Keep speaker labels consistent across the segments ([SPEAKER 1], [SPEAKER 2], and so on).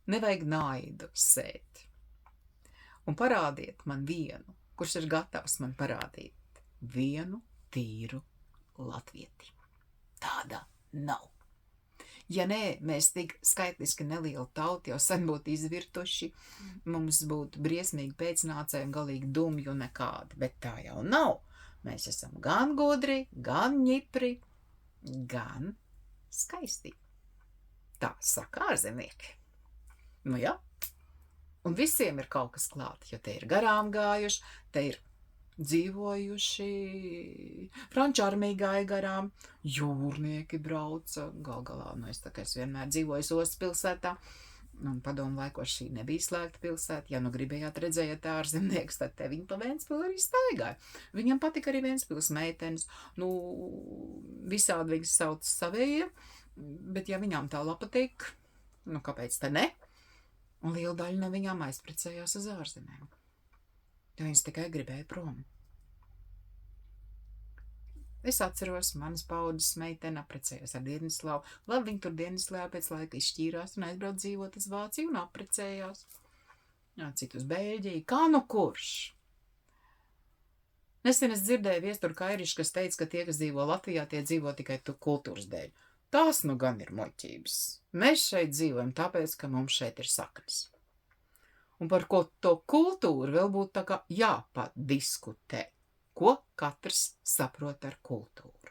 [SPEAKER 1] Nevajag naidu sēt. Un parādiet man vienu, kurš ir gatavs man parādīt vienu tīru latvieti. Tāda nav. Ja nē, mēs tik skaitliski nelielu tautu jau sen būtu izvirtuši, mums būtu briesmīgi pēcnācēji un galīgi dumju nekādi, bet tā jau nav. Mēs esam gan gudri, gan ņipri, gan skaisti. Tā saka ārzemnieki. Nu jā, un visiem ir kaut kas klāt, jo te ir garām gājuši, te ir dzīvojuši, franču armija gāja garām, jūrnieki brauca, galā, es vienmēr dzīvoju Ostas pilsētā, un padomu laikos šī nebija slēgta pilsēta, ja nu gribējāt redzēt ārzemnieks, tad te viņi pa Ventspili arī staigāja. Viņam patika arī Ventspils meitenes, visādi viņas sauc savējie, bet ja viņām tā patīk, kāpēc te ne? Un liela daļa no viņām aizprecējās uz ārzemēm. Jo viņas tikai gribēja prom. Es atceros, manas paudzes meitene apprecējās ar Dienvislavu. Labi, viņi tur Dienvislavā pēc laika izšķīrās un aizbrauc dzīvot uz Vāciju un apprecējās. Jā, citu uz Bēļģiju. Kā nu kurš? Nesen es dzirdēju Viesturu Kairišu, kas teica, ka tie, kas dzīvo Latvijā, tie dzīvo tikai kultūras dēļ. Tās nu gan ir muļķības. Mēs šeit dzīvojam tāpēc, ka mums šeit ir saknes. Un par ko to kultūru vēl būtu tā kā jāpadiskutē. Ko katrs saprot ar kultūru.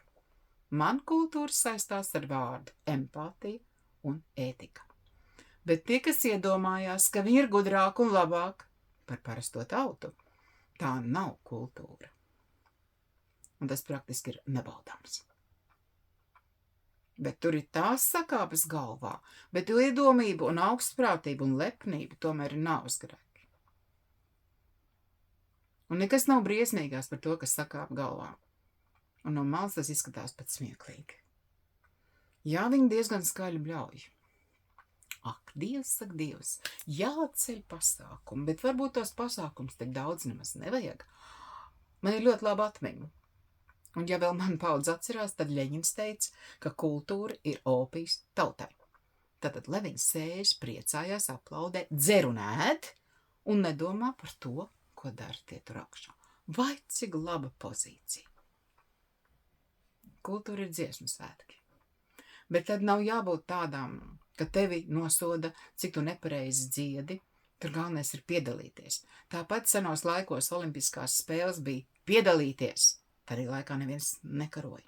[SPEAKER 1] Man kultūra saistās ar vārdu empātija un ētika. Bet tie, kas iedomājās, ka viņi ir gudrāk un labāk par parasto tautu, tā nav kultūra. Un tas praktiski ir nebaudāms. Bet tur ir tās sakāpes galvā, bet iedomība un augstprātība un lepnība tomēr ir nāves grēki. Un nekas nav briesmīgās par to, kas sakāp galvā. Un no malas tas izskatās pat smieklīgi. Jā, viņi diezgan skaļi bļauj. Ak, Dievs, jāceļ pasākumi, bet varbūt tos pasākums tik daudz nemaz nevajag. Man ir ļoti laba atmiņa. Un ja vēl man paudze atcerās, tad Ļeņins teica, ka kultūra ir opijs tautai. Tātad, lai viņi sēž, priecājās, aplaudē, dzer un ēd un nedomā par to, ko dara tie tur augšā. Vai cik laba pozīcija. Kultūra ir dziesmu svētki. Bet tad nav jābūt tādām, ka tevi nosoda, cik tu nepareizi dziedi. Tur galvenais ir piedalīties. Tāpat senos laikos olimpiskās spēles bija piedalīties. Tad arī laikā neviens nekaroja.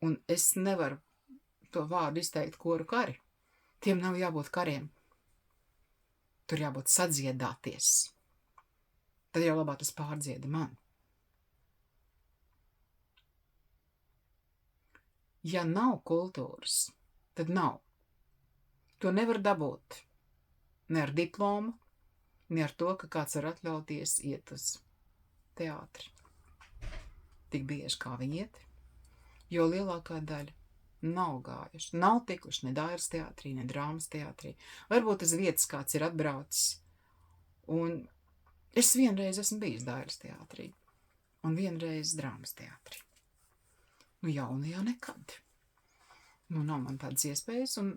[SPEAKER 1] Un es nevaru to vārdu izteikt koru kari. Tiem nav jābūt kariem. Tur jābūt sadziedāties. Tad jau labāk tas pārdzieda man. Ja nav kultūras, tad nav. To nevar dabūt ne ar diplomu, ne ar to, ka kāds var atļauties iet uz teātri. Tik bieži kā viņi iet, jo lielākā daļa nav gājuši, nav tikuši ne Dairas teātrī, ne Drāmas teātrī. Varbūt uz vietas kāds ir atbraucis, un es vienreiz esmu bijis Dairas teātrī, un vienreiz Drāmas teātrī. Jaunajā nekad. Nav man tādas iespējas, un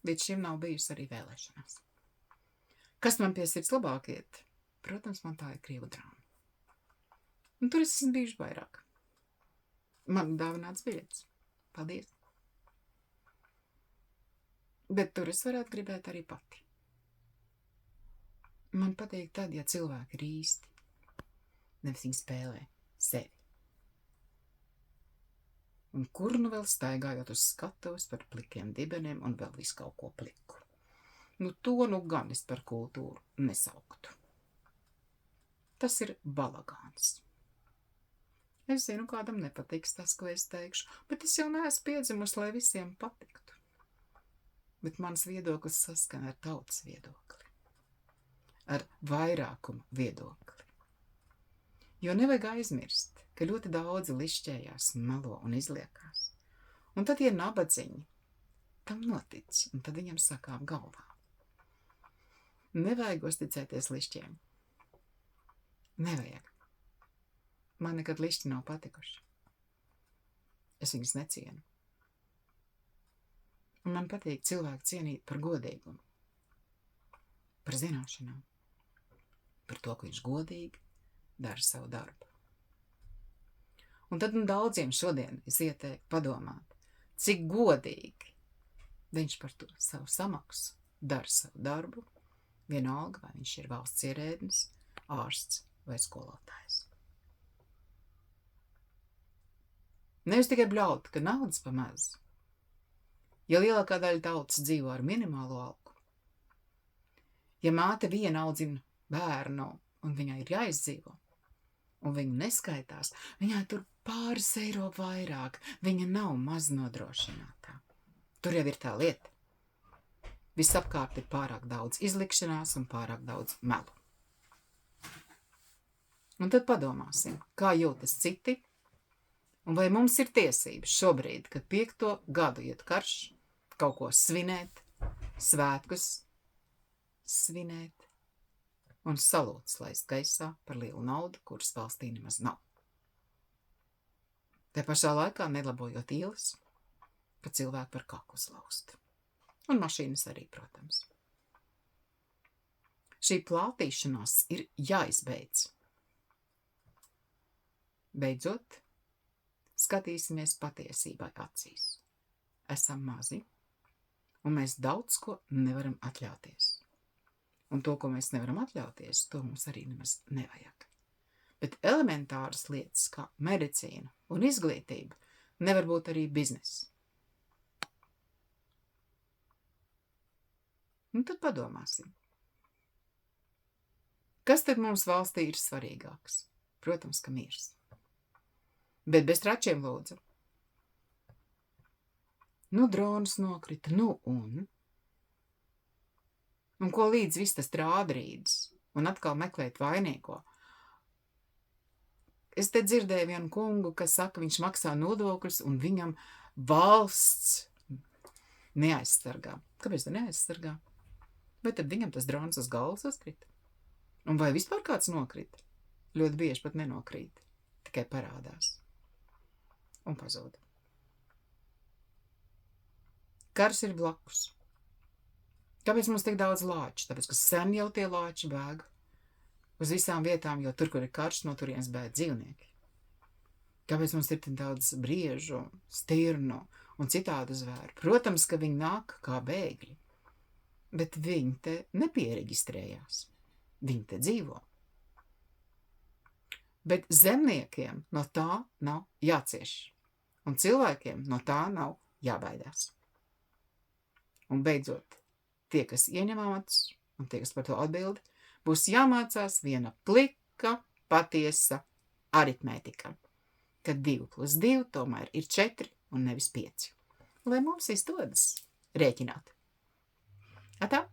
[SPEAKER 1] līdz šim nav bijusi arī vēlēšanās. Kas man pie sirds labāk iet? Protams, man tā ir Krievu drāma. Un tur es esmu bijuši vairāk. Man dāvināts biļets. Paldies. Bet tur es varētu gribēt arī pati. Man patīk tad, ja cilvēki ir īsti. Nevis viņi spēlē sevi. Un kur nu vēl staigājot uz skatuves par plikiem dibeniem un vēl visu kaut ko pliku. To gan es par kultūru nesauktu. Tas ir balagāns. Es zinu, kādam nepatiks tas, ko es teikšu, bet es jau neesmu piedzimusi, lai visiem patiktu. Bet mans viedoklis saskan ar tautas viedokli. Ar vairākumu viedokli. Jo nevajag aizmirst, ka ļoti daudzi lišķējās, melo un izliekās. Un tad ir nabadziņi. Tam notic, un tad viņam sakāp galvā. Nevajag uzticēties lišķiem. Nevajag. Man nekad lišķi nav patikuši. Es viņus necienu. Un man patīk cilvēku cienīt par godīgumu, par zināšanām, par to, ka viņš godīgi dara savu darbu. Un tad daudziem šodien es ieteiktu padomāt, cik godīgi viņš par to savu samaksu dara savu darbu, vienalga, vai viņš ir valsts ierēdnis, ārsts vai skolotājs. Nevis tikai bļaut, ka naudas pa maz. Ja lielākā daļa tautas dzīvo ar minimālo algu, ja māte viena audzina bērnu un viņai ir jāizdzīvo, un viņa neskaitās, viņai tur pāris eiro vairāk, viņa nav maz nodrošinātā. Tur jau ir tā lieta. Visapkārt ir pārāk daudz izlikšanās un pārāk daudz melu. Un tad padomāsim, kā jūtas citi, un vai mums ir tiesības šobrīd, kad 5. gadu iet karš, kaut ko svinēt, svētkus svinēt un salūts laist gaisā par lielu naudu, kuras valstī nemaz nav. Te pašā laikā nelabojot ielas, ka cilvēki var kaklu slauzt. Un mašīnas arī, protams. Šī plātīšanās ir jāizbeidz. Beidzot, skatīsimies patiesībai acīs. Esam mazi, un mēs daudz ko nevaram atļauties. Un to, ko mēs nevaram atļauties, to mums arī nemaz nevajag. Bet elementāras lietas, kā medicīna un izglītība, nevar būt arī bizness. Un tad padomāsim. Kas tad mums valstī ir svarīgāks? Protams, ka miers. Bet bez tračiem, lūdzu. Nu, dronas nokrita, nu un? Un ko līdz viss tas trādrīdis? Un atkal meklēt vainīgo. Es te dzirdēju vienu kungu, kas saka, viņš maksā nodokļus un viņam valsts neaizsargā. Kāpēc tā neaizsargā? Vai tad viņam tas drons uz galvas uzkrita? Un vai vispār kāds nokrita? Ļoti bieži pat nenokrīt, tikai parādās. Un pazūd. Kars ir blakus. Kāpēc mums tik daudz lāču? Tāpēc, ka sen jau tie lāči bēg uz visām vietām, jo tur, kur ir karš, no turienes bēg dzīvnieki. Kāpēc mums ir tik daudz briežu, stirnu un citādu zvēru? Protams, ka viņi nāk kā bēgļi, bet viņi te nepiereģistrējās. Viņi te dzīvo. Bet zemniekiem no tā nav jācieš. Un cilvēkiem no tā nav jābaidās. Un beidzot, tie, kas ieņem amatus, un tie, kas par to atbild, būs jāmācās viena plika, patiesa aritmētika, kad 2 + 2 tomēr ir 4 un nevis 5. Lai mums izdodas rēķināt. Atā!